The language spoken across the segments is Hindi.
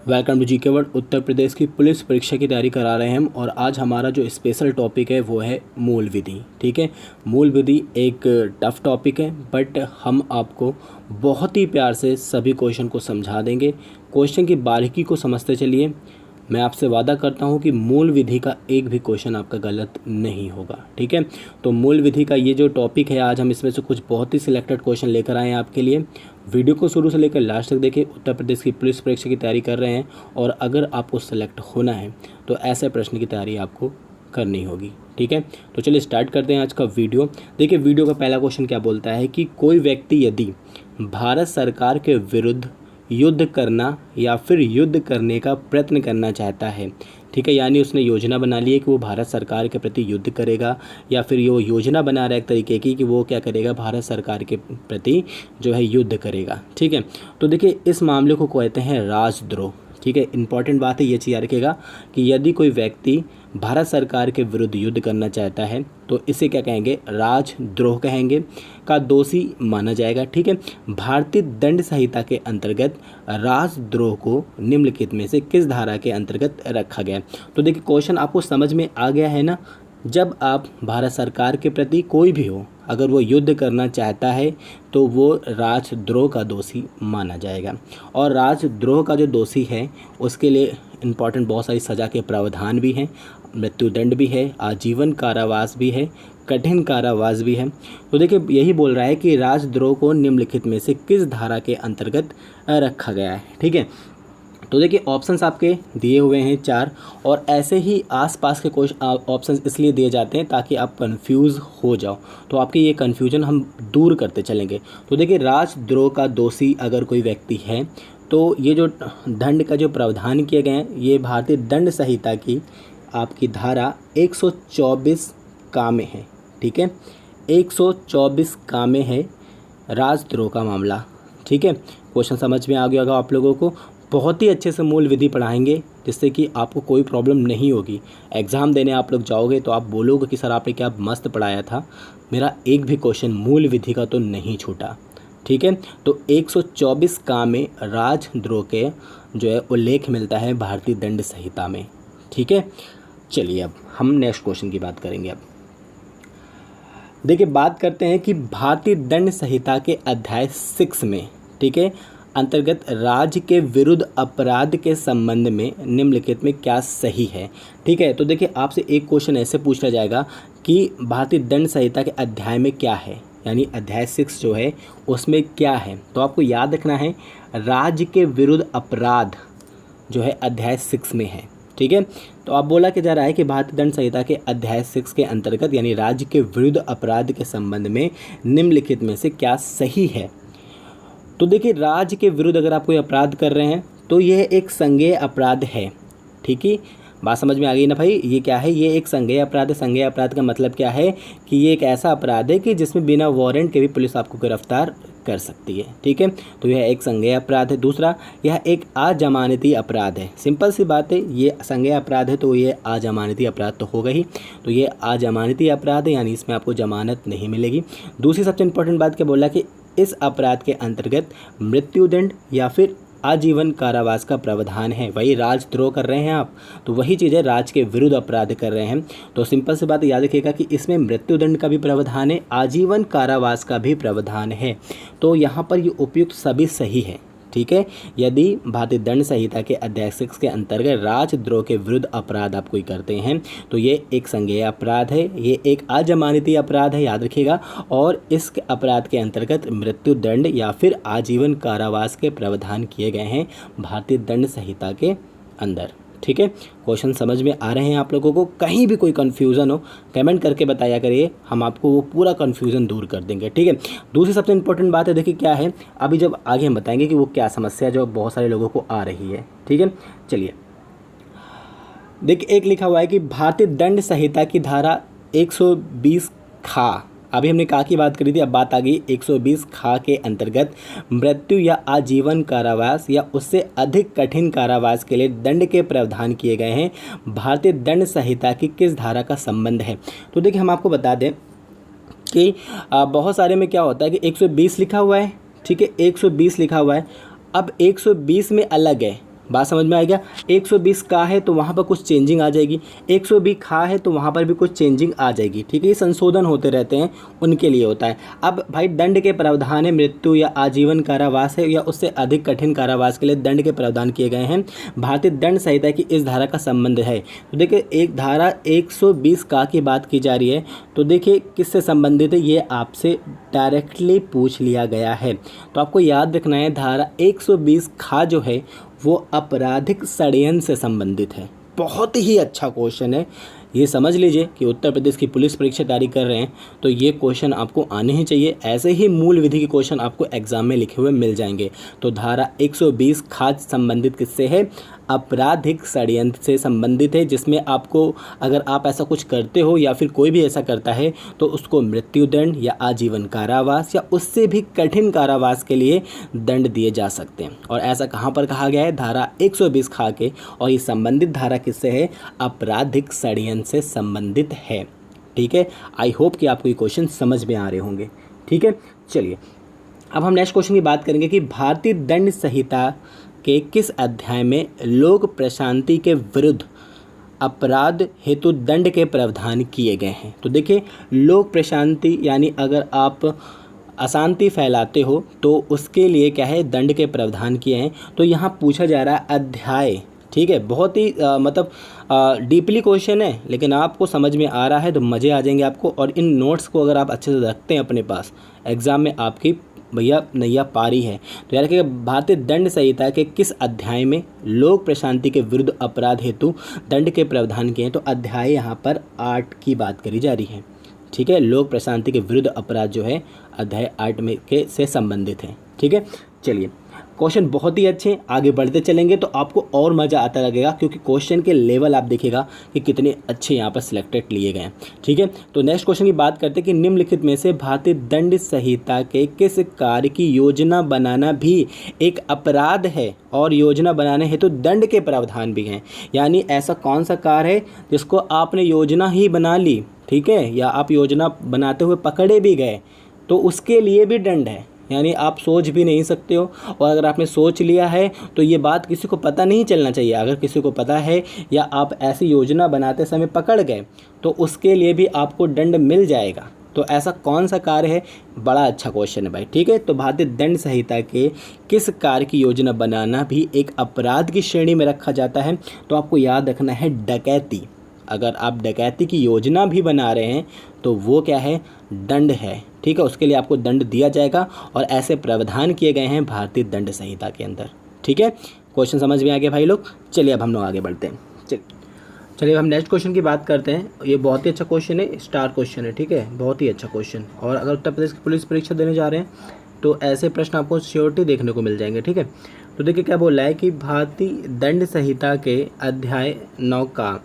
Welcome to GK world. Uttar Pradesh की पुलिस परीक्षा की तैयारी करा रहे हैं हम, और आज हमारा जो स्पेशल टॉपिक है वो है मूल विधि। ठीक है, मूल विधि एक टफ टॉपिक है, बट हम आपको बहुत ही प्यार से सभी क्वेश्चन को समझा देंगे। क्वेश्चन की बारीकी को समझते चलिए। मैं आपसे वादा करता हूं कि मूल विधि का एक भी क्वेश्चन आपका गलत नहीं होगा। ठीक है, तो मूल विधि का ये जो टॉपिक है, आज हम इसमें से कुछ बहुत ही सिलेक्टेड क्वेश्चन लेकर आए हैं आपके लिए। वीडियो को शुरू से लेकर लास्ट तक देखिए। उत्तर प्रदेश की पुलिस परीक्षा की तैयारी कर रहे हैं, और अगर आपको सेलेक्ट होना है तो ऐसे प्रश्न की तैयारी आपको करनी होगी। ठीक है, तो चलिए स्टार्ट करते हैं आज का वीडियो। देखिए, वीडियो का पहला क्वेश्चन क्या बोलता है कि कोई व्यक्ति यदि भारत सरकार के विरुद्ध युद्ध करना या फिर युद्ध करने का प्रयत्न करना चाहता है। ठीक है, यानी उसने योजना बना ली है कि वो भारत सरकार के प्रति युद्ध करेगा, या फिर ये योजना बना रहा है एक तरीके की कि वो क्या करेगा, भारत सरकार के प्रति जो है युद्ध करेगा। ठीक है, तो देखिए इस मामले को कहते हैं राजद्रोह। ठीक है, इंपॉर्टेंट बात है, ये चीज़ याद रखिएगा कि यदि कोई व्यक्ति भारत सरकार के विरुद्ध युद्ध करना चाहता है तो इसे क्या कहेंगे, राजद्रोह कहेंगे, का दोषी माना जाएगा। ठीक है, भारतीय दंड संहिता के अंतर्गत राजद्रोह को निम्नलिखित में से किस धारा के अंतर्गत रखा गया। तो देखिए क्वेश्चन आपको समझ में आ गया है ना। जब आप भारत सरकार के प्रति कोई भी हो, अगर वो युद्ध करना चाहता है तो वो राजद्रोह का दोषी माना जाएगा। और राजद्रोह का जो दोषी है उसके लिए इम्पॉर्टेंट बहुत सारी सज़ा के प्रावधान भी हैं। मृत्युदंड भी है, आजीवन कारावास भी है, कठिन कारावास भी है। तो देखिए यही बोल रहा है कि राजद्रोह को निम्नलिखित में से किस धारा के अंतर्गत रखा गया है। ठीक है, तो देखिए ऑप्शंस आपके दिए हुए हैं 4, और ऐसे ही आसपास के कुछ ऑप्शंस इसलिए दिए जाते हैं ताकि आप कंफ्यूज हो जाओ, तो आपकी ये कन्फ्यूजन हम दूर करते चलेंगे। तो देखिए राजद्रोह का दोषी अगर कोई व्यक्ति है तो ये जो दंड का जो प्रावधान किए गए हैं, ये भारतीय दंड संहिता की आपकी धारा 124 का में है। ठीक है, 124 का में है राजद्रोह का मामला। ठीक है, क्वेश्चन समझ में आ गया होगा आप लोगों को। बहुत ही अच्छे से मूल विधि पढ़ाएंगे जिससे कि आपको कोई प्रॉब्लम नहीं होगी। एग्ज़ाम देने आप लोग जाओगे तो आप बोलोगे कि सर आपने क्या मस्त पढ़ाया था, मेरा एक भी क्वेश्चन मूल विधि का तो नहीं छूटा। ठीक है, तो 124 का में राजद्रोह के जो है उल्लेख मिलता है भारतीय दंड संहिता में। ठीक है, चलिए अब हम नेक्स्ट क्वेश्चन की बात करेंगे। अब देखिए बात करते हैं कि भारतीय दंड संहिता के अध्याय 6 में, ठीक है, अंतर्गत राज्य के विरुद्ध अपराध के संबंध में निम्नलिखित में क्या सही है। ठीक है, तो देखिए आपसे एक क्वेश्चन ऐसे पूछा जाएगा कि भारतीय दंड संहिता के अध्याय में क्या है, यानी अध्याय 6 जो है उसमें क्या है। तो आपको याद रखना है राज्य के विरुद्ध अपराध जो है अध्याय 6 में है। ठीक है, तो अब बोला कि जा रहा है कि भारतीय दंड संहिता के अध्याय 6 के अंतर्गत यानी राज्य के विरुद्ध अपराध के संबंध में निम्नलिखित में से क्या सही है। तो देखिए राज्य के विरुद्ध अगर आप कोई अपराध कर रहे हैं तो यह एक संज्ञेय अपराध है। ठीक है, बात समझ में आ गई ना भाई। ये क्या है, ये एक संज्ञेय अपराध है। संज्ञेय अपराध का मतलब क्या है कि ये एक ऐसा अपराध है कि जिसमें बिना वारंट के भी पुलिस आपको गिरफ्तार कर सकती है। ठीक है, तो यह एक संज्ञेय अपराध है। दूसरा, यह एक अजमानती अपराध है। सिंपल सी बात है, ये संज्ञेय अपराध है तो ये अजमानती अपराध तो होगा ही। तो ये अजमानती अपराध है, यानी इसमें आपको जमानत नहीं मिलेगी। दूसरी सबसे इंपॉर्टेंट बात क्या बोला कि इस अपराध के अंतर्गत मृत्युदंड या फिर आजीवन कारावास का प्रावधान है। वही राजद्रोह कर रहे हैं आप, तो वही चीज़ है, राज्य के विरुद्ध अपराध कर रहे हैं। तो सिंपल सी बात याद रखिएगा कि इसमें मृत्युदंड का भी प्रावधान है, आजीवन कारावास का भी प्रावधान है। तो यहाँ पर ये उपयुक्त सभी सही है। ठीक है, यदि भारतीय दंड संहिता के अध्याय 6 के अंतर्गत राजद्रोह के विरुद्ध अपराध आप कोई करते हैं तो ये एक संज्ञेय अपराध है, ये एक अजमानती अपराध है, याद रखिएगा। और इस अपराध के अंतर्गत मृत्युदंड या फिर आजीवन कारावास के प्रावधान किए गए हैं भारतीय दंड संहिता के अंदर। ठीक है, क्वेश्चन समझ में आ रहे हैं आप लोगों को। कहीं भी कोई कन्फ्यूज़न हो कमेंट करके बताया करिए, हम आपको वो पूरा कन्फ्यूज़न दूर कर देंगे। ठीक है, दूसरी सबसे इंपॉर्टेंट बात है, देखिए क्या है, अभी जब आगे हम बताएंगे कि वो क्या समस्या जो बहुत सारे लोगों को आ रही है। ठीक है, चलिए देखिए एक लिखा हुआ है कि भारतीय दंड संहिता की धारा 120 खा, अभी हमने का की बात करी थी, अब बात आ गई 120 खा के अंतर्गत मृत्यु या आजीवन कारावास या उससे अधिक कठिन कारावास के लिए दंड के प्रावधान किए गए हैं भारतीय दंड संहिता की किस धारा का संबंध है। तो देखिए हम आपको बता दें कि बहुत सारे में क्या होता है कि 120 लिखा हुआ है। ठीक है, 120 लिखा हुआ है। अब 120 में अलग है, बात समझ में आ गया। 120 का है तो वहाँ पर कुछ चेंजिंग आ जाएगी, 120 खा है तो वहाँ पर भी कुछ चेंजिंग आ जाएगी, ठीक है। ये संशोधन होते रहते हैं, उनके लिए होता है। अब भाई दंड के प्रावधान है, मृत्यु या आजीवन कारावास है या उससे अधिक कठिन कारावास के लिए दंड के प्रावधान किए गए हैं। भारतीय दंड संहिता की इस धारा का संबंध है, तो देखिए एक धारा 120 का की बात की जा रही है, तो देखिए किससे संबंधित है, ये आपसे डायरेक्टली पूछ लिया गया है। तो आपको याद रखना है धारा 120 खा जो है वो आपराधिक षड्यंत्र से संबंधित है। बहुत ही अच्छा क्वेश्चन है, ये समझ लीजिए कि उत्तर प्रदेश की पुलिस परीक्षा तैयारी कर रहे हैं तो ये क्वेश्चन आपको आने ही चाहिए। ऐसे ही मूल विधि के क्वेश्चन आपको एग्जाम में लिखे हुए मिल जाएंगे। तो धारा 120 खास संबंधित किससे है, आपराधिक षड्यंत्र से संबंधित है, जिसमें आपको अगर आप ऐसा कुछ करते हो या फिर कोई भी ऐसा करता है तो उसको मृत्युदंड या आजीवन कारावास या उससे भी कठिन कारावास के लिए दंड दिए जा सकते हैं। और ऐसा कहाँ पर कहा गया है, धारा 120 खा के, और ये संबंधित धारा किससे है, आपराधिक षड्यंत्र से संबंधित है, ठीक है। आई होप कि आपको ये क्वेश्चन समझ में आ रहे होंगे, ठीक है। चलिए अब हम नेक्स्ट क्वेश्चन की बात करेंगे कि भारतीय दंड संहिता के किस अध्याय में लोक प्रशांति के विरुद्ध अपराध हेतु दंड के प्रावधान किए गए हैं। तो देखिए लोक प्रशांति यानी अगर आप अशांति फैलाते हो तो उसके लिए क्या है, दंड के प्रावधान किए हैं। तो यहाँ पूछा जा रहा है अध्याय, ठीक है। बहुत ही मतलब डीपली क्वेश्चन है, लेकिन आपको समझ में आ रहा है तो मज़े आ जाएंगे आपको। और इन नोट्स को अगर आप अच्छे से रखते हैं अपने पास, एग्ज़ाम में आपकी भैया नैया पारी है। तो यार कि भारतीय दंड संहिता के किस अध्याय में लोक प्रशांति के विरुद्ध अपराध हेतु दंड के प्रावधान किए हैं, तो अध्याय यहाँ पर 8 की बात करी जा रही है, ठीक है। लोक प्रशांति के विरुद्ध अपराध जो है अध्याय 8 में के से संबंधित है, ठीक है। चलिए क्वेश्चन बहुत ही अच्छे, आगे बढ़ते चलेंगे तो आपको और मज़ा आता लगेगा, क्योंकि क्वेश्चन के लेवल आप देखिएगा कि कितने अच्छे यहाँ पर सिलेक्टेड लिए गए हैं, ठीक है। तो नेक्स्ट क्वेश्चन की बात करते हैं कि निम्नलिखित में से भारतीय दंड संहिता के किस कार्य की योजना बनाना भी एक अपराध है और योजना बनाने हेतु दंड के प्रावधान भी हैं। यानी ऐसा कौन सा कार्य है जिसको आपने योजना ही बना ली, ठीक है, या आप योजना बनाते हुए पकड़े भी गए तो उसके लिए भी दंड है। यानी आप सोच भी नहीं सकते हो, और अगर आपने सोच लिया है तो ये बात किसी को पता नहीं चलना चाहिए। अगर किसी को पता है या आप ऐसी योजना बनाते समय पकड़ गए तो उसके लिए भी आपको दंड मिल जाएगा। तो ऐसा कौन सा कार्य है, बड़ा अच्छा क्वेश्चन है भाई, ठीक है। तो भारतीय दंड संहिता के किस कार्य की योजना बनाना भी एक अपराध की श्रेणी में रखा जाता है, तो आपको याद रखना है डकैती। अगर आप डकैती की योजना भी बना रहे हैं तो वो क्या है, दंड है, ठीक है। उसके लिए आपको दंड दिया जाएगा और ऐसे प्रावधान किए गए हैं भारतीय दंड संहिता के अंदर, ठीक है। क्वेश्चन समझ में आ गया भाई लोग। चलिए अब हम लोग आगे बढ़ते हैं। चलिए हम नेक्स्ट क्वेश्चन की बात करते हैं। ये बहुत ही अच्छा क्वेश्चन है, स्टार क्वेश्चन है, ठीक है, बहुत ही अच्छा क्वेश्चन। और अगर उत्तर प्रदेश की पुलिस परीक्षा देने जा रहे हैं तो ऐसे प्रश्न आपको श्योरिटी देखने को मिल जाएंगे, ठीक है। तो देखिए क्या बोल रहा है कि भारतीय दंड संहिता के अध्याय 9 का,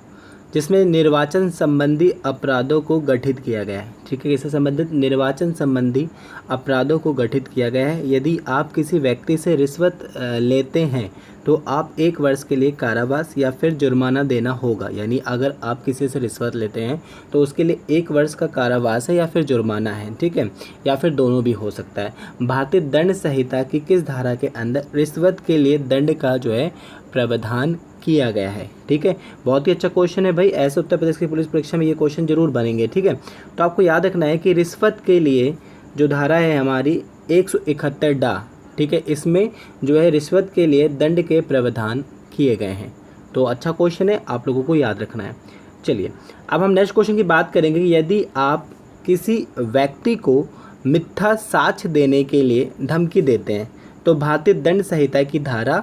जिसमें निर्वाचन संबंधी अपराधों को गठित किया गया है, ठीक है। इससे संबंधित निर्वाचन संबंधी अपराधों को गठित किया गया है। यदि आप किसी व्यक्ति से रिश्वत लेते हैं तो आप 1 वर्ष के लिए कारावास या फिर जुर्माना देना होगा। यानी अगर आप किसी से रिश्वत लेते हैं तो उसके लिए 1 वर्ष का कारावास है या फिर जुर्माना है, ठीक है, या फिर दोनों भी हो सकता है। भारतीय दंड संहिता की किस धारा के अंदर रिश्वत के लिए दंड का जो है प्रावधान किया गया है, ठीक है। बहुत ही अच्छा क्वेश्चन है भाई, ऐसे उत्तर प्रदेश की पुलिस परीक्षा में ये क्वेश्चन जरूर बनेंगे, ठीक है। तो आपको याद रखना है कि रिश्वत के लिए जो धारा है हमारी 171 डा, ठीक है, इसमें जो है रिश्वत के लिए दंड के प्रावधान किए गए हैं। तो अच्छा क्वेश्चन है, आप लोगों को याद रखना है। चलिए अब हम नेक्स्ट क्वेश्चन की बात करेंगे कि यदि आप किसी व्यक्ति को मिथ्या साक्ष्य देने के लिए धमकी देते हैं तो भारतीय दंड संहिता की धारा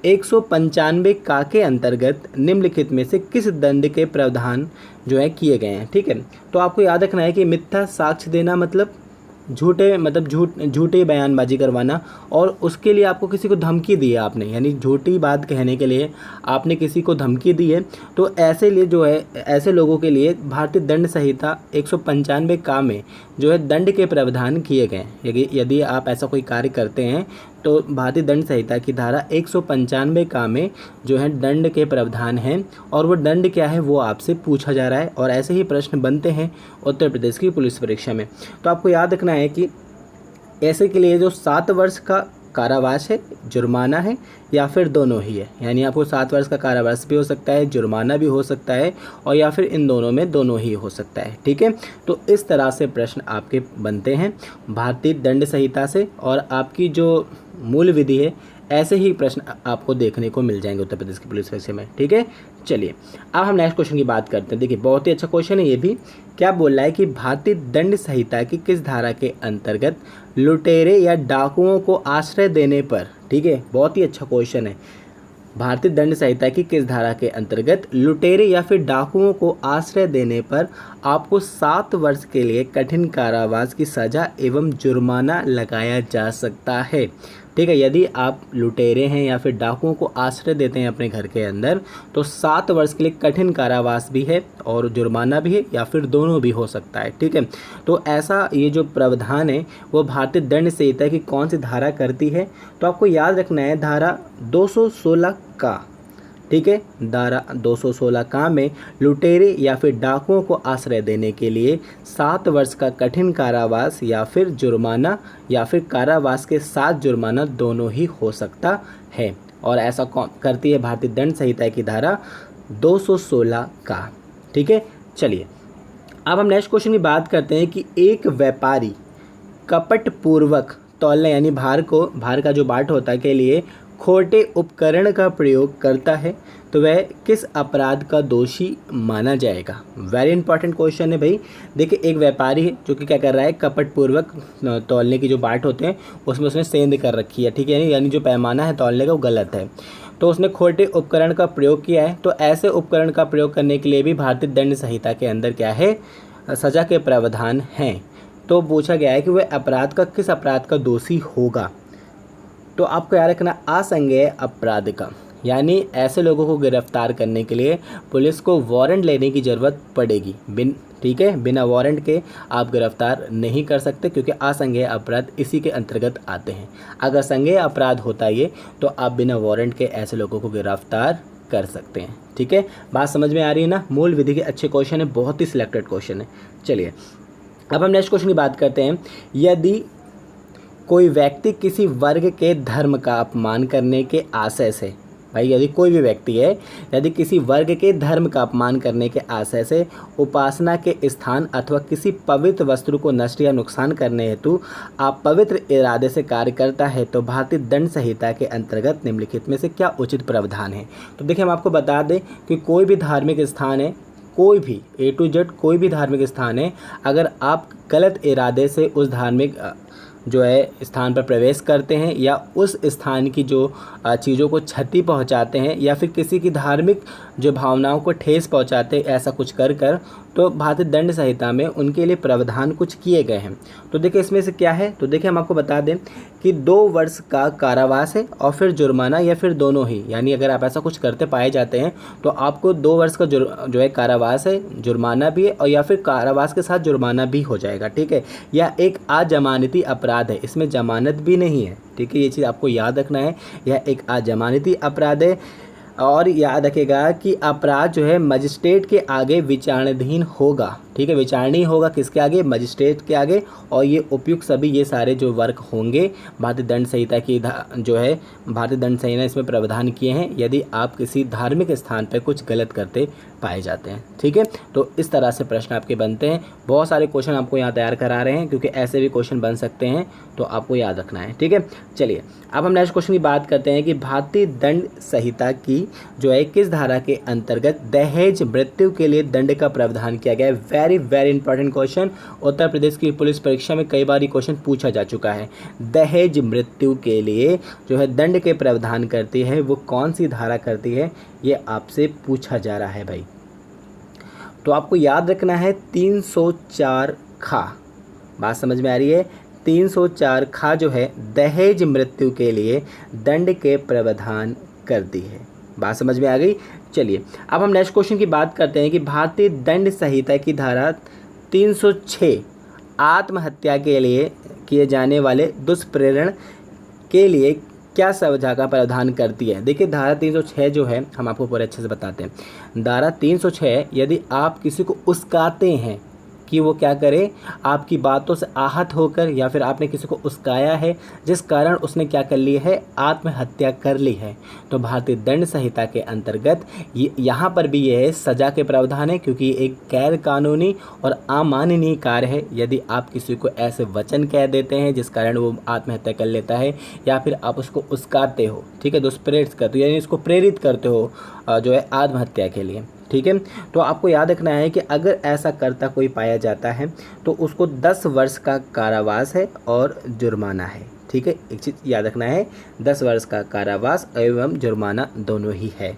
195 का के अंतर्गत निम्नलिखित में से किस दंड के प्रावधान जो है किए गए हैं, ठीक है। तो आपको याद रखना है कि मिथ्या साक्ष्य देना मतलब झूठे बयानबाजी करवाना, और उसके लिए आपको किसी को धमकी दी है आपने, यानी झूठी बात कहने के लिए आपने किसी को धमकी दी है, तो ऐसे लिए जो है ऐसे लोगों के लिए भारतीय दंड संहिता 195 का में जो है दंड के प्रावधान किए गए हैं। यदि आप ऐसा कोई कार्य करते हैं तो भारतीय दंड संहिता की धारा 195 का में जो है दंड के प्रावधान हैं, और वो दंड क्या है वो आपसे पूछा जा रहा है। और ऐसे ही प्रश्न बनते हैं उत्तर प्रदेश की पुलिस परीक्षा में। तो आपको याद रखना है कि ऐसे के लिए जो 7 वर्ष का कारावास है, जुर्माना है या फिर दोनों ही है। यानी आपको 7 वर्ष का कारावास भी हो सकता है, जुर्माना भी हो सकता है और या फिर इन दोनों में दोनों ही हो सकता है। ठीक है, तो इस तरह से प्रश्न आपके बनते हैं भारतीय दंड संहिता से और आपकी जो मूल विधि है ऐसे ही प्रश्न आपको देखने को मिल जाएंगे उत्तर प्रदेश की पुलिस परीक्षा में। ठीक है, चलिए अब हम नेक्स्ट क्वेश्चन की बात करते हैं। देखिए बहुत ही अच्छा क्वेश्चन है ये भी। क्या बोल रहा है कि भारतीय दंड संहिता की किस धारा के अंतर्गत लुटेरे या डाकुओं को आश्रय देने पर, ठीक है बहुत ही अच्छा क्वेश्चन है, भारतीय दंड संहिता की किस धारा के अंतर्गत लुटेरे या फिर डाकुओं को आश्रय देने पर आपको 7 वर्ष के लिए कठिन कारावास की सजा एवं जुर्माना लगाया जा सकता है। ठीक है, यदि आप लुटेरे हैं या फिर डाकुओं को आश्रय देते हैं अपने घर के अंदर तो 7 वर्ष के लिए कठिन कारावास भी है और जुर्माना भी है या फिर दोनों भी हो सकता है। ठीक है, तो ऐसा ये जो प्रावधान है वो भारतीय दंड संहिता की कौन सी धारा करती है, तो आपको याद रखना है धारा 216 का। ठीक है, धारा 216 का में लुटेरे या फिर डाकुओं को आश्रय देने के लिए 7 वर्ष का कठिन कारावास या फिर जुर्माना या फिर कारावास के साथ जुर्माना दोनों ही हो सकता है। और ऐसा कौन करती है भारतीय दंड संहिता की धारा 216 का। ठीक है, चलिए अब हम नेक्स्ट क्वेश्चन की बात करते हैं कि एक व्यापारी कपटपूर्वक तौलने यानी भार का जो बाट होता है के लिए खोटे उपकरण का प्रयोग करता है तो वह किस अपराध का दोषी माना जाएगा। वेरी इंपॉर्टेंट क्वेश्चन है भाई। देखिए एक व्यापारी है जो कि क्या कर रहा है, कपटपूर्वक तौलने की जो बाट होते हैं उसमें उसने सेंध कर रखी है। ठीक है, यानी जो पैमाना है तौलने का वो गलत है, तो उसने खोटे उपकरण का प्रयोग किया है। तो ऐसे उपकरण का प्रयोग करने के लिए भी भारतीय दंड संहिता के अंदर क्या है, सजा के प्रावधान हैं। तो पूछा गया है कि वह किस अपराध का दोषी होगा। तो आपको याद रखना आसंज्ञेय अपराध का, यानी ऐसे लोगों को गिरफ्तार करने के लिए पुलिस को वारंट लेने की ज़रूरत पड़ेगी। ठीक है, बिना वारंट के आप गिरफ्तार नहीं कर सकते क्योंकि असंज्ञेय अपराध इसी के अंतर्गत आते हैं। अगर संज्ञेय अपराध होता ये तो आप बिना वारंट के ऐसे लोगों को गिरफ्तार कर सकते हैं। ठीक है, बात समझ में आ रही है ना। मूल विधि के अच्छे क्वेश्चन है, बहुत ही सिलेक्टेड क्वेश्चन है। चलिए अब हम नेक्स्ट क्वेश्चन की बात करते हैं। यदि कोई व्यक्ति किसी वर्ग के धर्म का अपमान करने के आशय से, भाई यदि कोई भी व्यक्ति है यदि किसी वर्ग के धर्म का अपमान करने के आशय से उपासना के स्थान अथवा किसी पवित्र वस्तु को नष्ट या नुकसान करने हेतु अपवित्र इरादे से कार्य करता है तो भारतीय दंड संहिता के अंतर्गत निम्नलिखित में से क्या उचित प्रावधान है। तो देखिए हम आपको बता दें कि कोई भी धार्मिक स्थान है, कोई भी A to Z कोई भी धार्मिक स्थान है, अगर आप गलत इरादे से उस धार्मिक जो है स्थान पर प्रवेश करते हैं या उस स्थान की जो चीज़ों को क्षति पहुंचाते हैं या फिर किसी की धार्मिक जो भावनाओं को ठेस पहुंचाते हैं, ऐसा कुछ कर तो भारतीय दंड संहिता में उनके लिए प्रावधान कुछ किए गए हैं। तो देखिए इसमें से क्या है, तो देखिए हम आपको बता दें कि 2 वर्ष का कारावास है और फिर जुर्माना या फिर दोनों ही, यानी अगर आप ऐसा कुछ करते पाए जाते हैं तो आपको 2 वर्ष का जो है कारावास है, जुर्माना भी है और या फिर कारावास के साथ जुर्माना भी हो जाएगा। ठीक है, या एक अजमानती अपराध है, इसमें जमानत भी नहीं है। ठीक है, ये चीज़ आपको याद रखना है, यह एक अजमानती अपराध है। और याद रखेगा कि अपराध जो है मजिस्ट्रेट के आगे विचारणाधीन होगा। ठीक है, विचारणीय होगा किसके आगे, मजिस्ट्रेट के आगे। और ये उपयुक्त सभी ये सारे जो वर्ग होंगे भारतीय दंड संहिता की जो है भारतीय दंड संहिता इसमें प्रावधान किए हैं यदि आप किसी धार्मिक स्थान पर कुछ गलत करते पाए जाते हैं। ठीक है, तो इस तरह से प्रश्न आपके बनते हैं। बहुत सारे क्वेश्चन आपको यहाँ तैयार करा रहे हैं क्योंकि ऐसे भी क्वेश्चन बन सकते हैं, तो आपको याद रखना है। ठीक है, चलिए अब हम नेक्स्ट क्वेश्चन की बात करते हैं कि भारतीय दंड संहिता की जो है किस धारा के अंतर्गत दहेज मृत्यु के लिए दंड का प्रावधान किया गया है। वेरी इंपॉर्टेंट क्वेश्चन, उत्तर प्रदेश की पुलिस परीक्षा में कई बार ये क्वेश्चन पूछा जा चुका है। दहेज मृत्यु के लिए जो है दंड के प्रावधान करती है वो कौन सी धारा करती है, ये आपसे पूछा जा रहा है भाई। तो आपको याद रखना है 304 खा, बात समझ में आ रही है। 304 खा जो है दहेज मृत्यु के लिए दंड के प्रावधान करती है, बात समझ में आ गई। चलिए अब हम नेक्स्ट क्वेश्चन की बात करते हैं कि भारतीय दंड संहिता की धारा 306 आत्महत्या के लिए किए जाने वाले दुष्प्रेरण के लिए क्या सजा का प्रावधान करती है। देखिए धारा 306 जो है हम आपको पूरे अच्छे से बताते हैं। धारा 306 यदि आप किसी को उस्काते हैं, कि वो क्या करे, आपकी बातों से आहत होकर या फिर आपने किसी को उस्काया है जिस कारण उसने क्या कर ली है, आत्महत्या कर ली है। तो भारतीय दंड संहिता के अंतर्गत यहाँ पर भी यह सज़ा के प्रावधान है, क्योंकि एक गैर कानूनी और अमाननीय कार्य है यदि आप किसी को ऐसे वचन कह देते हैं जिस कारण वो आत्महत्या कर लेता है, या फिर आप उसको उस्काते हो, ठीक है, दुष्प्रेरित करते हो, यानी इसको प्रेरित करते हो जो है आत्महत्या के लिए, ठीक है। तो आपको याद रखना है कि अगर ऐसा करता कोई पाया जाता है तो उसको 10 वर्ष का कारावास है और जुर्माना है, ठीक है। एक चीज़ याद रखना है, 10 वर्ष का कारावास एवं जुर्माना दोनों ही है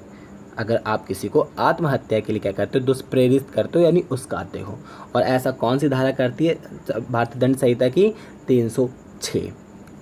अगर आप किसी को आत्महत्या के लिए क्या करते हो, दुष्प्रेरित करते हो यानी उस्काते हो। और ऐसा कौन सी धारा करती है भारतीय दंड संहिता की, 306,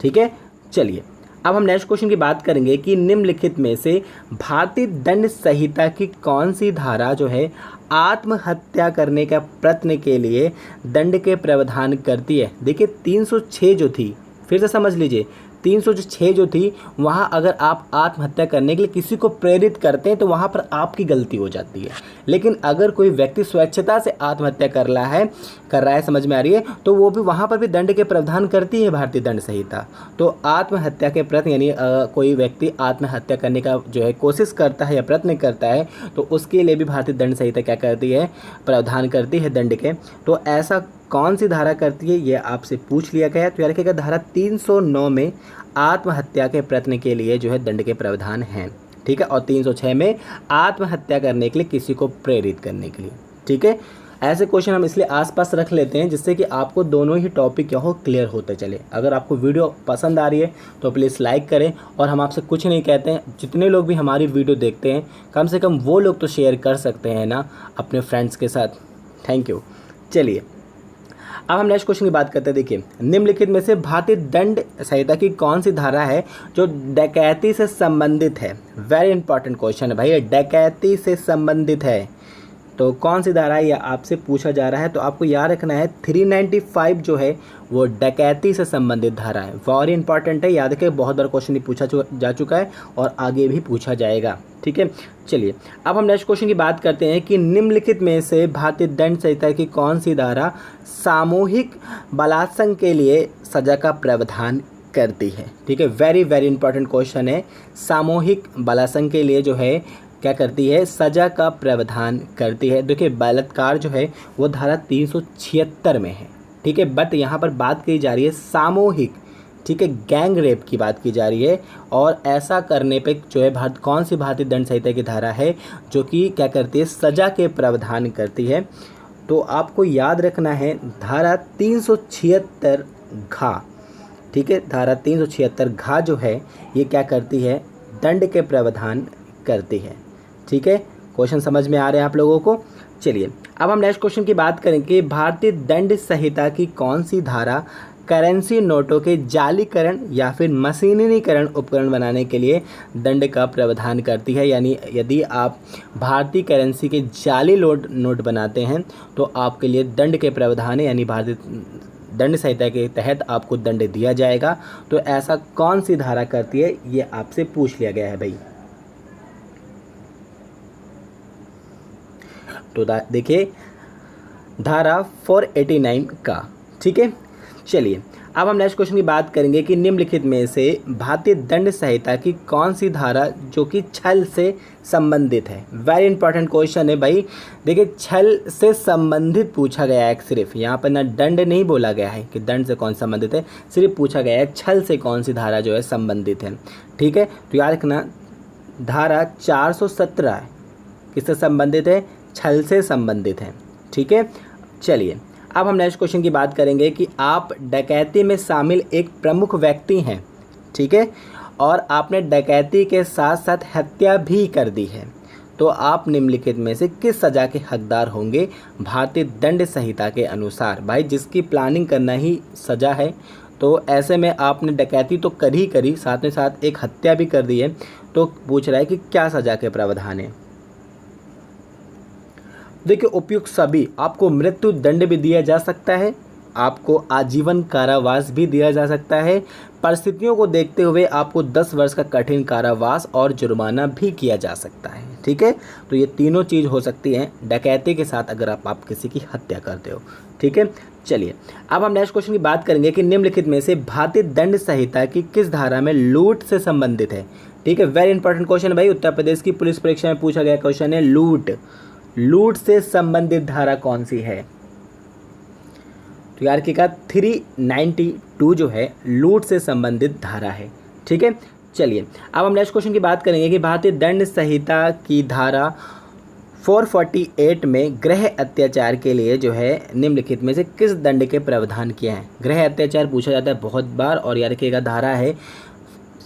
ठीक है। चलिए अब हम नेक्स्ट क्वेश्चन की बात करेंगे कि निम्नलिखित में से भारतीय दंड संहिता की कौन सी धारा जो है आत्महत्या करने का प्रयत्न के लिए दंड के प्रावधान करती है। देखिए 306 जो थी, फिर से समझ लीजिए, 306 जो थी वहाँ अगर आप आत्महत्या करने के लिए किसी को प्रेरित करते हैं तो वहाँ पर आपकी गलती हो जाती है। लेकिन अगर कोई व्यक्ति स्वेच्छता से आत्महत्या कर रहा है, समझ में आ रही है, तो वो भी वहाँ पर भी दंड के प्रावधान करती है भारतीय दंड संहिता। तो आत्महत्या के प्रयत्न यानी कोई व्यक्ति आत्महत्या करने का जो है कोशिश करता है या प्रयत्न करता है तो उसके लिए भी भारतीय दंड संहिता क्या करती है, प्रावधान करती है दंड के। तो ऐसा कौन सी धारा करती है, ये आपसे पूछ लिया गया है। तो याद रखिएगा धारा 309 में आत्महत्या के प्रयत्न के लिए जो है दंड के प्रावधान हैं, ठीक है, और 306 में आत्महत्या करने के लिए किसी को प्रेरित करने के लिए, ठीक है। ऐसे क्वेश्चन हम इसलिए आसपास रख लेते हैं जिससे कि आपको दोनों ही टॉपिक क्या हो, क्लियर होते चले। अगर आपको वीडियो पसंद आ रही है तो प्लीज़ लाइक करें, और हम आपसे कुछ नहीं कहते हैं, जितने लोग भी हमारी वीडियो देखते हैं कम से कम वो लोग तो शेयर कर सकते हैं ना अपने फ्रेंड्स के साथ। Thank you. चलिए अब हम नेक्स्ट क्वेश्चन की बात करते हैं। देखिए निम्नलिखित में से भारतीय दंड संहिता की कौन सी धारा है जो डकैती से संबंधित है। वेरी इंपॉर्टेंट क्वेश्चन है भाई, डकैती से संबंधित है तो कौन सी धारा है, यह आपसे पूछा जा रहा है। तो आपको याद रखना है 395 जो है वो डकैती से संबंधित धारा है। वेरी इंपॉर्टेंट है, याद रखें, बहुत बार क्वेश्चन पूछा जा चुका है और आगे भी पूछा जाएगा, ठीक है। चलिए अब हम नेक्स्ट क्वेश्चन की बात करते हैं कि निम्नलिखित में से भारतीय दंड संहिता की कौन सी धारा सामूहिक बलात्संग के लिए सजा का प्रावधान करती है, ठीक है। वेरी वेरी इंपॉर्टेंट क्वेश्चन है, सामूहिक बलात्संग के लिए जो है क्या करती है, सजा का प्रावधान करती है। देखिए बलात्कार जो है वो धारा 376 में है, ठीक है, बट यहाँ पर बात की जा रही है सामूहिक, ठीक है, गैंग रेप की बात की जा रही है। और ऐसा करने पे जो है कौन सी भारतीय दंड संहिता की धारा है जो कि क्या करती है, सजा के प्रावधान करती है। तो आपको याद रखना है धारा 376 घ, ठीक है, धारा 376 घ जो है ये क्या करती है, दंड के प्रावधान करती है, ठीक है। क्वेश्चन समझ में आ रहे हैं आप लोगों को। चलिए अब हम नेक्स्ट क्वेश्चन की बात करेंगे, भारतीय दंड संहिता की कौन सी धारा करेंसी नोटों के जालीकरण या फिर मशीनीकरण उपकरण बनाने के लिए दंड का प्रावधान करती है। यानी यदि आप भारतीय करेंसी के जाली नोट बनाते हैं तो आपके लिए दंड के प्रावधान है, यानी भारतीय दंड संहिता के तहत आपको दंड दिया जाएगा। तो ऐसा कौन सी धारा करती है, ये आपसे पूछ लिया गया है भाई। तो देखिए धारा 489 का, ठीक है। चलिए अब हम नेक्स्ट क्वेश्चन की बात करेंगे कि निम्नलिखित में से भारतीय दंड संहिता की कौन सी धारा जो कि छल से संबंधित है। वेरी इंपॉर्टेंट क्वेश्चन है भाई। देखिए छल से संबंधित पूछा गया है, सिर्फ यहाँ पर ना दंड नहीं बोला गया है कि दंड से कौन संबंधित है, सिर्फ पूछा गया है छल से कौन सी धारा जो है संबंधित है, ठीक है। तो याद रखना धारा 417 किससे संबंधित है, छल से संबंधित है, ठीक है। चलिए अब हम नेक्स्ट क्वेश्चन की बात करेंगे कि आप डकैती में शामिल एक प्रमुख व्यक्ति हैं, ठीक है, और आपने डकैती के साथ साथ हत्या भी कर दी है, तो आप निम्नलिखित में से किस सज़ा के हकदार होंगे भारतीय दंड संहिता के अनुसार। भाई जिसकी प्लानिंग करना ही सज़ा है, तो ऐसे में आपने डकैती तो करी, साथ में साथ एक हत्या भी कर दी है, तो पूछ रहा है कि क्या सज़ा के प्रावधान है। देखिए उपयुक्त सभी, आपको मृत्यु दंड भी दिया जा सकता है आपको आजीवन कारावास भी दिया जा सकता है। परिस्थितियों को देखते हुए आपको 10 वर्ष का कठिन कारावास और जुर्माना भी किया जा सकता है। ठीक है, तो ये तीनों चीज़ हो सकती हैं डकैती के साथ अगर आप किसी की हत्या करते हो। ठीक है, चलिए अब हम नेक्स्ट क्वेश्चन की बात करेंगे कि निम्नलिखित में से भारतीय दंड संहिता की किस धारा में लूट से संबंधित है। ठीक है, वेरी इंपॉर्टेंट क्वेश्चन भाई, उत्तर प्रदेश की पुलिस परीक्षा में पूछा गया क्वेश्चन है लूट से संबंधित धारा कौन सी है। तो यार की का 392 जो है लूट से संबंधित धारा है। ठीक है, चलिए अब हम नेक्स्ट क्वेश्चन की बात करेंगे कि भारतीय दंड संहिता की धारा 448 में गृह अत्याचार के लिए जो है निम्नलिखित में से किस दंड के प्रावधान किए हैं। गृह अत्याचार पूछा जाता है बहुत बार, और यार रखिएगा धारा है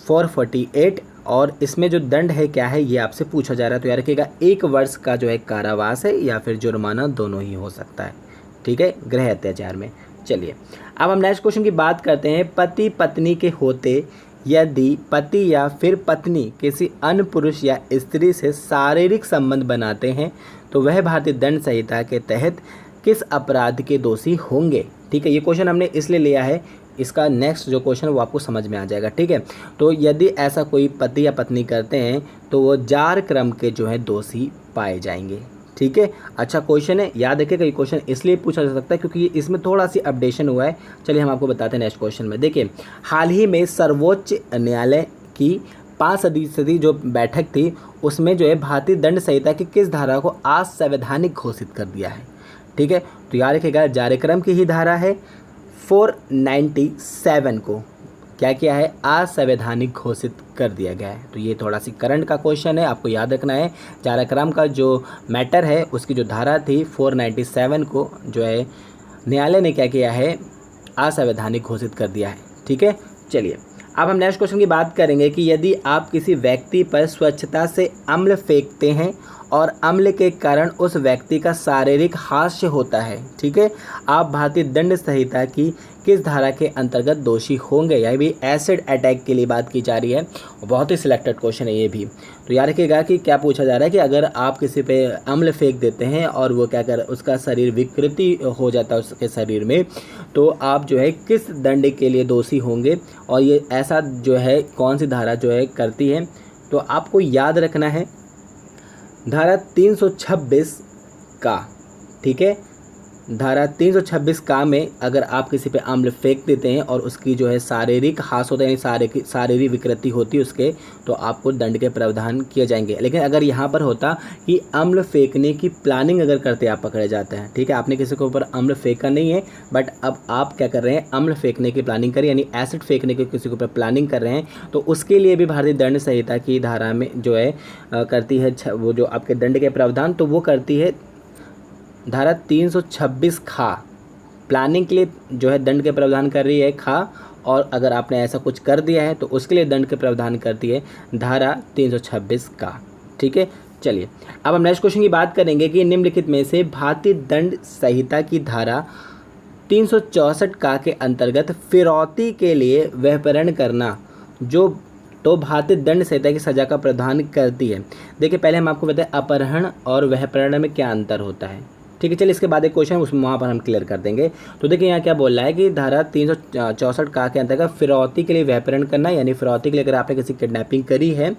448 और इसमें जो दंड है क्या है ये आपसे पूछा जा रहा है। तो यार रखिएगा 1 वर्ष का जो है कारावास है या फिर जुर्माना, दोनों ही हो सकता है। ठीक है, गृह अत्याचार में। चलिए अब हम नेक्स्ट क्वेश्चन की बात करते हैं। पति पत्नी के होते यदि पति या फिर पत्नी किसी अन्य पुरुष या स्त्री से शारीरिक संबंध बनाते हैं तो वह भारतीय दंड संहिता के तहत किस अपराध के दोषी होंगे। ठीक है, ये क्वेश्चन हमने इसलिए लिया है, इसका नेक्स्ट जो क्वेश्चन वो आपको समझ में आ जाएगा। ठीक है, तो यदि ऐसा कोई पति या पत्नी करते हैं तो वो जार क्रम के जो है दोषी पाए जाएंगे। ठीक है, अच्छा क्वेश्चन है, याद रखिएगा ये क्वेश्चन इसलिए पूछा जा सकता है क्योंकि इसमें थोड़ा सी अपडेशन हुआ है। चलिए हम आपको बताते हैं नेक्स्ट क्वेश्चन में। देखिए हाल ही में सर्वोच्च न्यायालय की 5 सदस्यीय जो बैठक थी उसमें जो है भारतीय दंड संहिता की किस धारा को असंवैधानिक घोषित कर दिया है। ठीक है, तो याद रखिएगा जारीक्रम की ही धारा है 497 को क्या किया है, असंवैधानिक घोषित कर दिया गया है। तो ये थोड़ा सी करंट का क्वेश्चन है, आपको याद रखना है। जारीक्रम का जो मैटर है उसकी जो धारा थी 497 को जो है न्यायालय ने क्या किया है, असंवैधानिक घोषित कर दिया है। ठीक है, चलिए अब हम नेक्स्ट क्वेश्चन की बात करेंगे कि यदि आप किसी व्यक्ति पर स्वच्छता से अम्ल फेंकते हैं और अम्ल के कारण उस व्यक्ति का शारीरिक हास्य होता है, ठीक है, आप भारतीय दंड संहिता की किस धारा के अंतर्गत दोषी होंगे। यह भी एसिड अटैक के लिए बात की जा रही है, बहुत ही सिलेक्टेड क्वेश्चन है ये भी। तो याद रखिएगा कि क्या पूछा जा रहा है कि अगर आप किसी पे अम्ल फेंक देते हैं और वो क्या कर उसका शरीर विकृति हो जाता है उसके शरीर में, तो आप जो है किस दंड के लिए दोषी होंगे और ये ऐसा जो है कौन सी धारा जो है करती है। तो आपको याद रखना है धारा 326 का। ठीक है, धारा 326 का में अगर आप किसी पे अम्ल फेंक देते हैं और उसकी जो है शारीरिक हास होता है यानी शारीरिक विकृति होती है उसके, तो आपको दंड के प्रावधान किए जाएंगे। लेकिन अगर यहाँ पर होता कि अम्ल फेंकने की प्लानिंग अगर करते आप पकड़े जाते हैं, ठीक है, आपने किसी के ऊपर अम्ल फेंका नहीं है बट अब आप क्या कर रहे हैं, अम्ल फेंकने की प्लानिंग करें यानी एसिड फेंकने की किसी के ऊपर प्लानिंग कर रहे हैं, तो उसके लिए भी भारतीय दंड संहिता की धारा में जो है करती है वो जो आपके दंड के प्रावधान, तो वो करती है धारा 326 खा। प्लानिंग के लिए जो है दंड के प्रावधान कर रही है खा, और अगर आपने ऐसा कुछ कर दिया है तो उसके लिए दंड के प्रावधान करती है धारा 326 का। ठीक है, चलिए अब हम नेक्स्ट क्वेश्चन की बात करेंगे कि निम्नलिखित में से भारतीय दंड संहिता की धारा 364 का के अंतर्गत फिरौती के लिए व्यापारण करना जो तो भारतीय दंड संहिता की सजा का प्रावधान करती है। देखिए पहले हम आपको बताएं अपहरण और व्यापारण में क्या अंतर होता है। ठीक है, चलिए इसके बाद एक क्वेश्चन उसमें वहाँ पर हम क्लियर कर देंगे। तो देखिए यहाँ क्या बोल रहा है कि धारा 364 का के अंतर्गत फिरौती के लिए व्यापारण करना, यानी फिरौती के लिए अगर आपने किसी किडनैपिंग करी है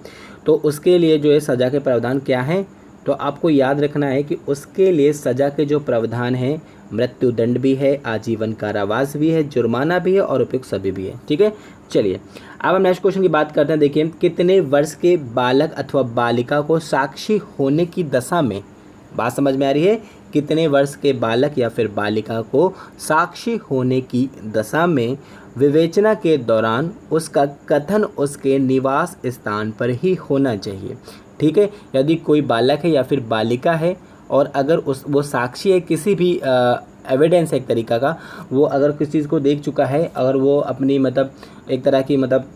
तो उसके लिए जो है सज़ा के प्रावधान क्या है। तो आपको याद रखना है कि उसके लिए सज़ा के जो प्रावधान है मृत्युदंड भी है, आजीवन कारावास भी है, जुर्माना भी है और उपयुक्त सभी भी है। ठीक है, चलिए अब हम नेक्स्ट क्वेश्चन की बात करते हैं। देखिए कितने वर्ष के बालक अथवा बालिका को साक्षी होने की दशा में, बात समझ में आ रही है, कितने वर्ष के बालक या फिर बालिका को साक्षी होने की दशा में विवेचना के दौरान उसका कथन उसके निवास स्थान पर ही होना चाहिए। ठीक है, यदि कोई बालक है या फिर बालिका है और अगर वो साक्षी है किसी भी एविडेंस है एक तरीका का, वो अगर किसी चीज़ को देख चुका है, अगर वो अपनी मतलब एक तरह की मतलब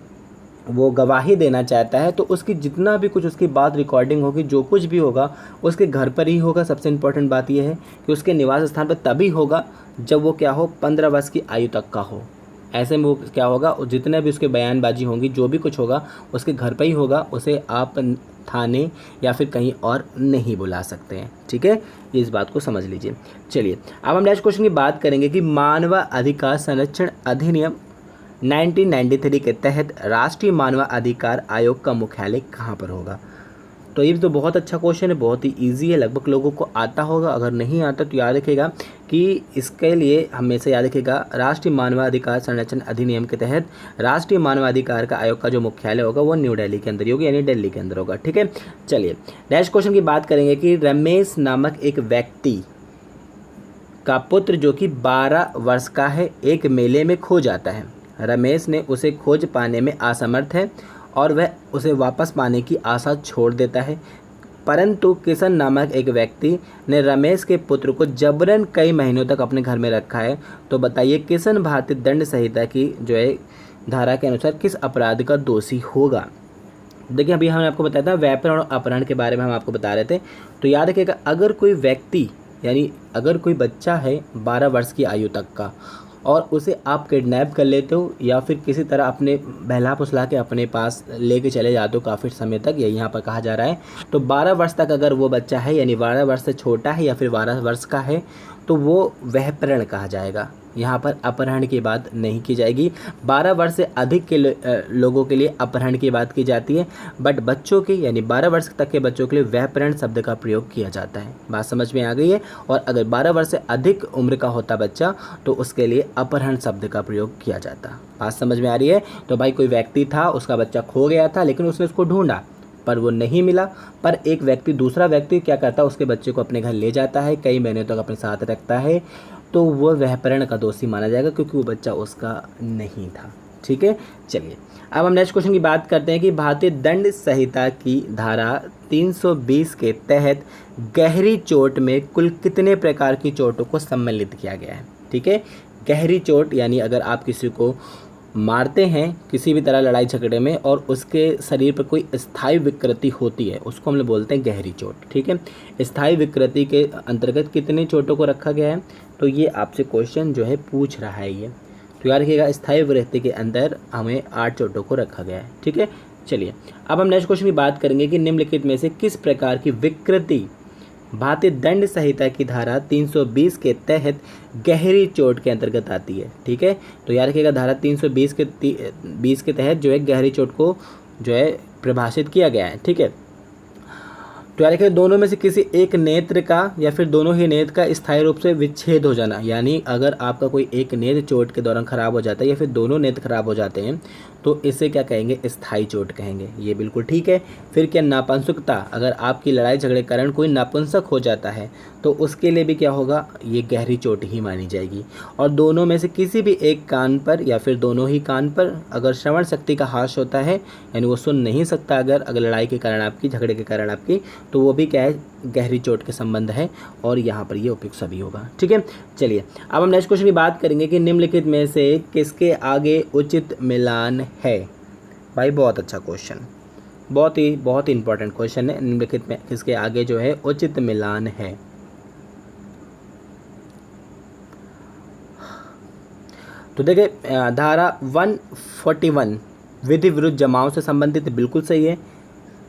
वो गवाही देना चाहता है, तो उसकी जितना भी कुछ उसकी बात रिकॉर्डिंग होगी, जो कुछ भी होगा उसके घर पर ही होगा। सबसे इम्पोर्टेंट बात यह है कि उसके निवास स्थान पर तभी होगा जब वो क्या हो, 15 वर्ष की आयु तक का हो। ऐसे में वो क्या होगा, जितने भी उसके बयानबाजी होंगी, जो भी कुछ होगा उसके घर पे ही होगा, उसे आप थाने या फिर कहीं और नहीं बुला सकते हैं। ठीक है, ये इस बात को समझ लीजिए। चलिए अब हम नेक्स्ट क्वेश्चन की बात करेंगे कि मानव अधिकार संरक्षण अधिनियम 1993 के तहत राष्ट्रीय मानव अधिकार आयोग का मुख्यालय कहाँ पर होगा। तो ये तो बहुत अच्छा क्वेश्चन है, बहुत ही इजी है, लगभग लोगों को आता होगा। अगर नहीं आता तो याद रखिएगा कि इसके लिए हमेशा याद रखिएगा, राष्ट्रीय मानवाधिकार संरक्षण अधिनियम के तहत राष्ट्रीय मानवाधिकार का आयोग का जो मुख्यालय होगा वो न्यू दिल्ली के अंदर ही होगा, यानी दिल्ली के अंदर होगा। ठीक है, चलिए नेक्स्ट क्वेश्चन की बात करेंगे कि रमेश नामक एक व्यक्ति का पुत्र जो कि 12 वर्ष का है एक मेले में खो जाता है। रमेश ने उसे खोज पाने में असमर्थ है और वह उसे वापस पाने की आशा छोड़ देता है, परंतु किशन नामक एक व्यक्ति ने रमेश के पुत्र को जबरन कई महीनों तक अपने घर में रखा है। तो बताइए किशन भारतीय दंड संहिता की जो है धारा के अनुसार किस अपराध का दोषी होगा। देखिए अभी हमने आपको बताया था व्यापार और अपहरण के बारे में हम आपको बता रहे थे। तो याद रखिएगा, अगर कोई व्यक्ति यानी अगर कोई बच्चा है 12 वर्ष की आयु तक का और उसे आप किडनैप कर लेते हो या फिर किसी तरह अपने बहला फुसला के अपने पास लेके चले जाते हो काफ़ी समय तक, यही यहाँ पर कहा जा रहा है। तो 12 वर्ष तक अगर वो बच्चा है यानी 12 वर्ष से छोटा है या फिर 12 वर्ष का है तो वो वहपरण कहा जाएगा। यहाँ पर अपहरण की बात नहीं की जाएगी। 12 वर्ष से अधिक के लोगों के लिए अपहरण की बात की जाती है, बट बच्चों के यानी 12 वर्ष तक के बच्चों के लिए वहपरण शब्द का प्रयोग किया जाता है। बात समझ में आ गई है। और अगर 12 वर्ष से अधिक उम्र का होता बच्चा तो उसके लिए अपहरण शब्द का प्रयोग किया जाता। बात समझ में आ रही है। तो भाई कोई व्यक्ति था, उसका बच्चा खो गया था, लेकिन उसने उसको ढूंढा पर वो नहीं मिला, पर एक व्यक्ति दूसरा व्यक्ति क्या करता है, उसके बच्चे को अपने घर ले जाता है, कई महीनों तक अपने साथ रखता है, तो वह वहपरण का दोषी माना जाएगा क्योंकि वो बच्चा उसका नहीं था। ठीक है, चलिए अब हम नेक्स्ट क्वेश्चन की बात करते हैं कि भारतीय दंड संहिता की धारा 320 के तहत गहरी चोट में कुल कितने प्रकार की चोटों को सम्मिलित किया गया है। ठीक है, गहरी चोट यानी अगर आप किसी को मारते हैं किसी भी तरह लड़ाई झगड़े में और उसके शरीर पर कोई स्थायी विकृति होती है, उसको हम लोग बोलते हैं गहरी चोट। ठीक है, स्थायी विकृति के अंतर्गत कितने चोटों को रखा गया है, तो ये आपसे क्वेश्चन जो है पूछ रहा है ये। तो याद रखिएगा स्थायी विकृति के अंदर हमें 8 चोटों को रखा गया है। ठीक है, चलिए अब हम नेक्स्ट क्वेश्चन की बात करेंगे कि निम्नलिखित में से किस प्रकार की विकृति भारतीय दंड संहिता की धारा 320 के तहत गहरी चोट के अंतर्गत आती है। ठीक है, तो याद रखिएगा धारा 320 के तहत जो है गहरी चोट को जो है परिभाषित किया गया है। ठीक है, तो याद रखिए दोनों में से किसी एक नेत्र का या फिर दोनों ही नेत्र का स्थायी रूप से विच्छेद हो जाना, यानी अगर आपका कोई एक नेत्र चोट के दौरान खराब हो जाता है या फिर दोनों नेत्र खराब हो जाते हैं तो इसे क्या कहेंगे, स्थायी चोट कहेंगे। ये बिल्कुल ठीक है। फिर क्या नापंसकता, अगर आपकी लड़ाई झगड़े के कारण कोई नापंसक हो जाता है तो उसके लिए भी क्या होगा, ये गहरी चोट ही मानी जाएगी। और दोनों में से किसी भी एक कान पर या फिर दोनों ही कान पर अगर श्रवण शक्ति का ह्रास होता है यानी वो सुन नहीं सकता अगर लड़ाई के कारण आपकी, झगड़े के कारण आपकी, तो वो भी क्या है, गहरी चोट के संबंध है और यहाँ पर ये उपयुक्त सभी होगा। ठीक है, चलिए अब हम नेक्स्ट क्वेश्चन की बात करेंगे कि निम्नलिखित में से किसके आगे उचित मिलान है। भाई बहुत अच्छा क्वेश्चन, बहुत ही इंपॉर्टेंट क्वेश्चन है। निम्नलिखित में किसके आगे जो है उचित मिलान है। तो देखिए धारा 141 विधि विरुद्ध जमाओं से संबंधित बिल्कुल सही है।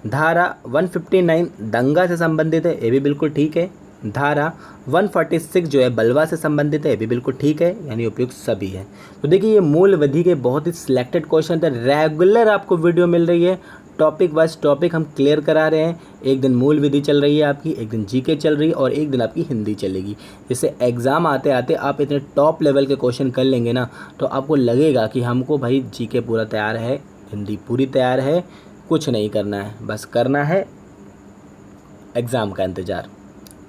धारा 159 दंगा से संबंधित है, ये भी बिल्कुल ठीक है। धारा 146 जो है बलवा से संबंधित है, ये भी बिल्कुल ठीक है, यानी उपयुक्त सभी है। तो देखिए ये मूल विधि के बहुत ही सिलेक्टेड क्वेश्चन थे। रेगुलर आपको वीडियो मिल रही है, टॉपिक वाइज टॉपिक हम क्लियर करा रहे हैं। एक दिन मूल विधि चल रही है आपकी, एक दिन जीके चल रही है और एक दिन आपकी हिंदी चलेगी। जिससे एग्ज़ाम आते आते आप इतने टॉप लेवल के क्वेश्चन कर लेंगे ना तो आपको लगेगा कि हमको भाई जीके पूरा तैयार है, हिंदी पूरी तैयार है, कुछ नहीं करना है, बस करना है एग्ज़ाम का इंतज़ार।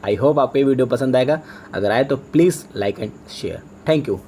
आई होप आपको ये वीडियो पसंद आएगा। अगर आए तो please like and share. Thank you.